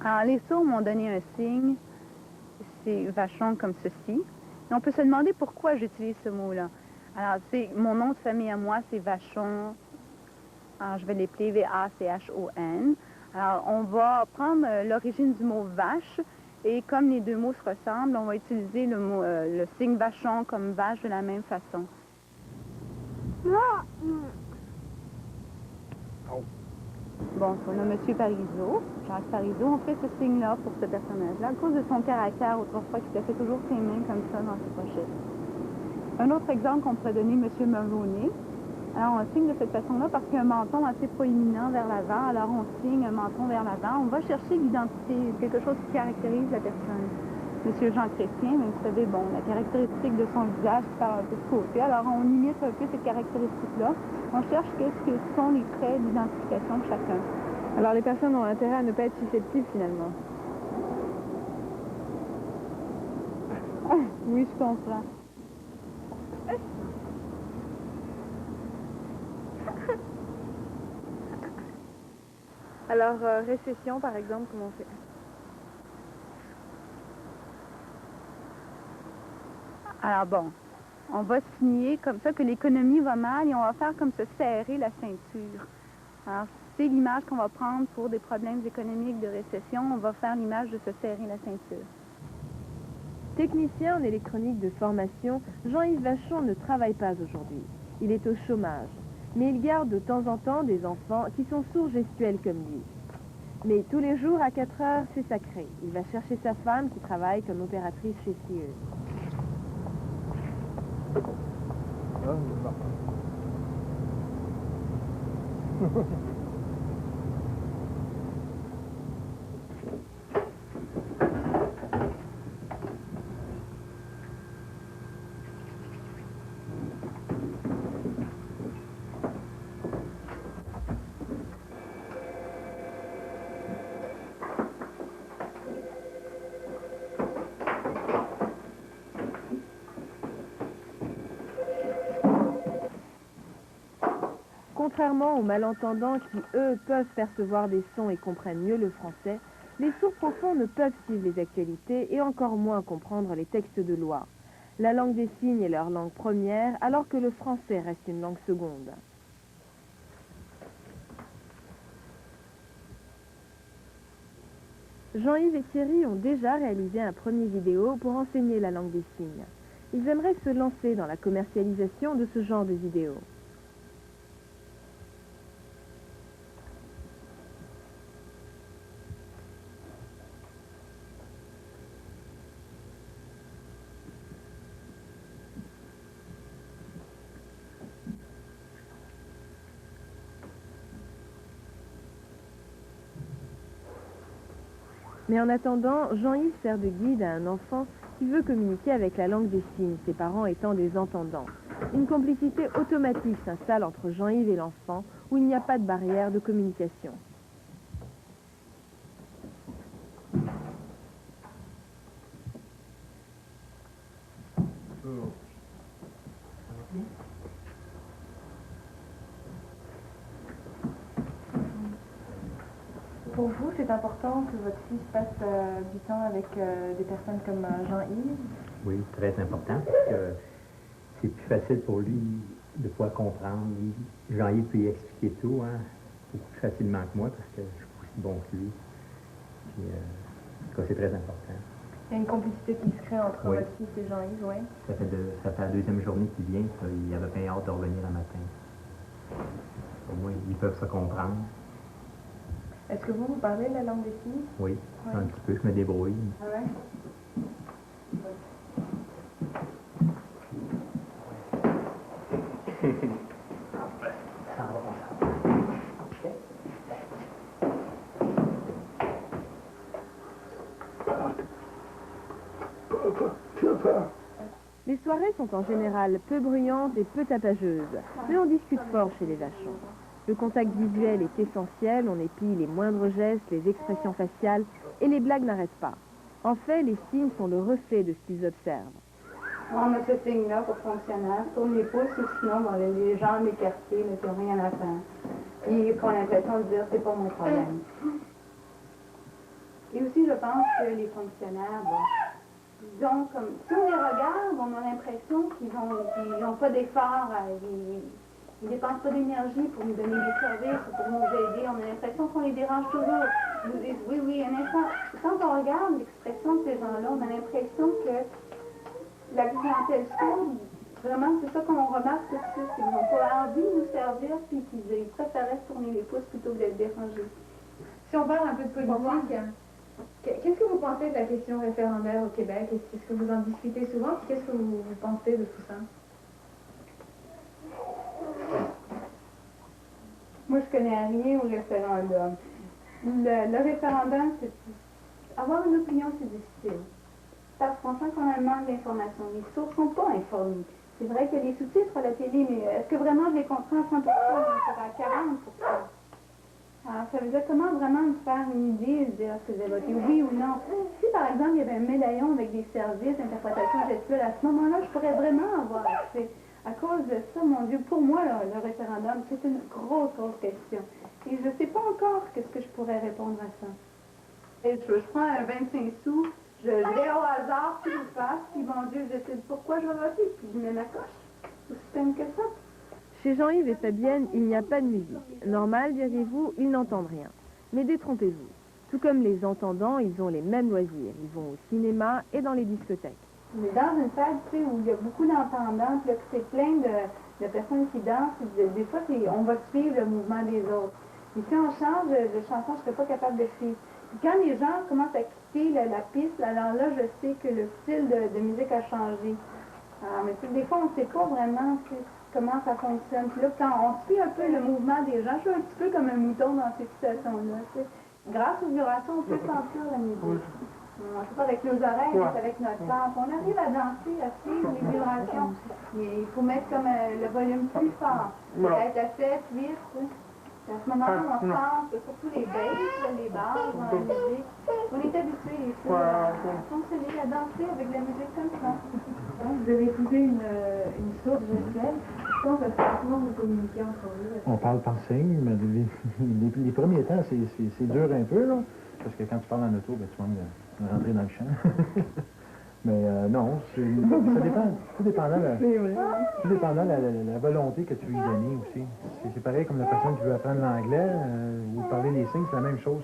Alors, les sourds m'ont donné un signe, c'est vachon comme ceci. Et on peut se demander pourquoi j'utilise ce mot-là. Alors, c'est mon nom de famille à moi, c'est Vachon. Alors, je vais l'appeler V-A-C-H-O-N. Alors, on va prendre l'origine du mot vache, et comme les deux mots se ressemblent, on va utiliser le signe vachon comme vache de la même façon. Bon, on a M. Parizeau, Jacques Parizeau. On fait ce signe-là pour ce personnage-là à cause de son caractère autrefois qui a fait toujours ses mains comme ça dans ses pochettes. Un autre exemple qu'on pourrait donner, M. Mulroney. Alors, on signe de cette façon-là parce qu'il y a un menton assez proéminent vers l'avant. Alors, on signe un menton vers l'avant. On va chercher l'identité, quelque chose qui caractérise la personne. Monsieur Jean Chrétien, mais vous savez, bon, la caractéristique de son visage qui part un peu de côté. Alors, on imite un peu cette caractéristique-là. On cherche qu'est-ce que sont les traits d'identification de chacun. Alors, les personnes ont intérêt à ne pas être susceptibles, finalement. Oui, je comprends. Alors, récession, par exemple, comment on fait? Alors bon, on va signer comme ça que l'économie va mal et on va faire comme se serrer la ceinture. Alors, c'est l'image qu'on va prendre pour des problèmes économiques de récession. On va faire l'image de se serrer la ceinture. Technicien en électronique de formation, Jean-Yves Vachon ne travaille pas aujourd'hui. Il est au chômage. Mais il garde de temps en temps des enfants qui sont sourds gestuels comme lui. Mais tous les jours à 4 heures, c'est sacré. Il va chercher sa femme qui travaille comme opératrice chez Sears. Contrairement aux malentendants qui, eux, peuvent percevoir des sons et comprennent mieux le français, les sourds profonds ne peuvent suivre les actualités et encore moins comprendre les textes de loi. La langue des signes est leur langue première, alors que le français reste une langue seconde. Jean-Yves et Thierry ont déjà réalisé un premier vidéo pour enseigner la langue des signes. Ils aimeraient se lancer dans la commercialisation de ce genre de vidéos. Mais en attendant, Jean-Yves sert de guide à un enfant qui veut communiquer avec la langue des signes, ses parents étant des entendants. Une complicité automatique s'installe entre Jean-Yves et l'enfant, où il n'y a pas de barrière de communication. Pour vous, c'est important que votre fils passe du temps avec des personnes comme Jean-Yves? Oui, très important, parce que c'est plus facile pour lui de pouvoir comprendre. Jean-Yves peut y expliquer tout, hein, beaucoup plus facilement que moi, parce que je suis aussi bon que lui. Puis, en tout cas, c'est très important. Il y a une complicité qui se crée entre votre fils et Jean-Yves, oui? Ça fait la deuxième journée qu'il vient, ça, il avait bien hâte de revenir le matin. Au moins, ils peuvent se comprendre. Est-ce que vous parlez la langue des signes? Oui, un petit peu, je me débrouille. Ah ouais? Les soirées sont en général peu bruyantes et peu tapageuses, mais on discute fort chez les Vachons. Le contact visuel est essentiel, on épie les moindres gestes, les expressions faciales, et les blagues n'arrêtent pas. En fait, les signes sont le reflet de ce qu'ils observent. On a ce signe-là pour fonctionnaire, tourne les pouces ou sinon bon, les jambes écartées, qui n'ont rien à faire. Puis qu'on a l'impression de dire c'est pas mon problème. Et aussi, je pense que les fonctionnaires, bon, ils ont comme, si on les regarde, on a l'impression qu'ils n'ont pas d'effort, ils ne dépensent pas d'énergie pour nous donner des services ou pour nous aider. On a l'impression qu'on les dérange toujours. Ils nous disent oui, oui, un instant. Quand on regarde l'expression de ces gens-là, on a l'impression que la clientèle sourde, vraiment, c'est ça qu'on remarque tout de suite, c'est qu'ils n'ont pas envie de nous servir, puis qu'ils préféraient se tourner les pouces plutôt que d'être dérangés. Si on parle un peu de politique, qu'est-ce que vous pensez de la question référendaire au Québec? Est-ce que vous en discutez souvent? Qu'est-ce que vous pensez de tout ça? Moi, je connais rien au référendum. Le référendum, c'est... Avoir une opinion, c'est difficile. Parce qu'on sent qu'on a un manque d'informations. Les sources ne sont pas informées. C'est vrai qu'il y a des sous-titres à la télé, mais est-ce que vraiment je les comprends à 100%? Je à 40%. Alors, ça veut dire comment vraiment me faire une idée de dire est-ce que j'ai voté oui ou non. Si, par exemple, il y avait un médaillon avec des services d'interprétation gestuelle, à ce moment-là, je pourrais vraiment avoir accès. À cause de ça, mon Dieu, pour moi, là, le référendum, c'est une grosse, grosse question. Et je ne sais pas encore qu'est-ce que je pourrais répondre à ça. Et je prends un 25 sous, je vais au hasard, puis je passe, puis mon Dieu, je sais pourquoi je vais voter, puis je mets ma coche. C'est aussi simple que ça. Chez Jean-Yves et Fabienne, il n'y a pas de musique. Normal, diriez-vous, ils n'entendent rien. Mais détrompez-vous. Tout comme les entendants, ils ont les mêmes loisirs. Ils vont au cinéma et dans les discothèques. On est dans une salle, tu sais, où il y a beaucoup d'entendants, puis là, c'est plein de personnes qui dansent, et des fois, on va suivre le mouvement des autres. Et si on change de chanson, je ne serais pas capable de suivre. Puis quand les gens commencent à quitter la piste, alors là, je sais que le style de musique a changé. Alors, mais des fois, on ne sait pas vraiment comment ça fonctionne. Puis là, quand on suit un peu le mouvement des gens, je suis un petit peu comme un mouton dans ces situations-là. Tu sais. Grâce aux vibrations, on peut sentir la musique. On ne fait pas avec nos oreilles, mais avec notre tempe. On arrive à danser, à suivre les vibrations. Mais il faut mettre comme le volume plus fort. Peut-être à 7, 8. Tu sais. À ce moment-là, on sent surtout les basses, les basses dans la musique. On est habitué, les filles, à fonctionner, à danser avec la musique comme ça. Donc, vous avez épousé une sourde gestuelle. Comment vous communiquez entre vous? On parle par signe, mais les premiers temps, c'est dur un peu, là. Parce que quand tu parles en auto, ben, tu manques de rentrer dans le champ. Mais non, ça dépend. Tout dépendant de la volonté que tu veux y donner aussi. C'est pareil comme la personne qui veut apprendre l'anglais ou parler les signes, c'est la même chose.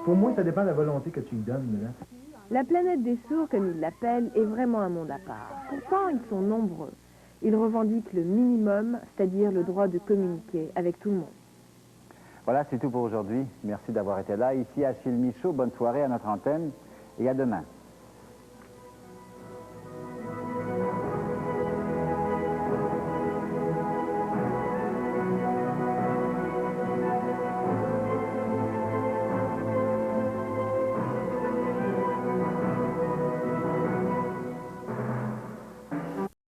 Pour moi, ça dépend de la volonté que tu y donnes dedans. La planète des sourds, comme ils l'appellent, est vraiment un monde à part. Pourtant, ils sont nombreux. Ils revendiquent le minimum, c'est-à-dire le droit de communiquer avec tout le monde. Voilà, c'est tout pour aujourd'hui. Merci d'avoir été là. Ici Achille Michaud, bonne soirée à notre antenne et à demain.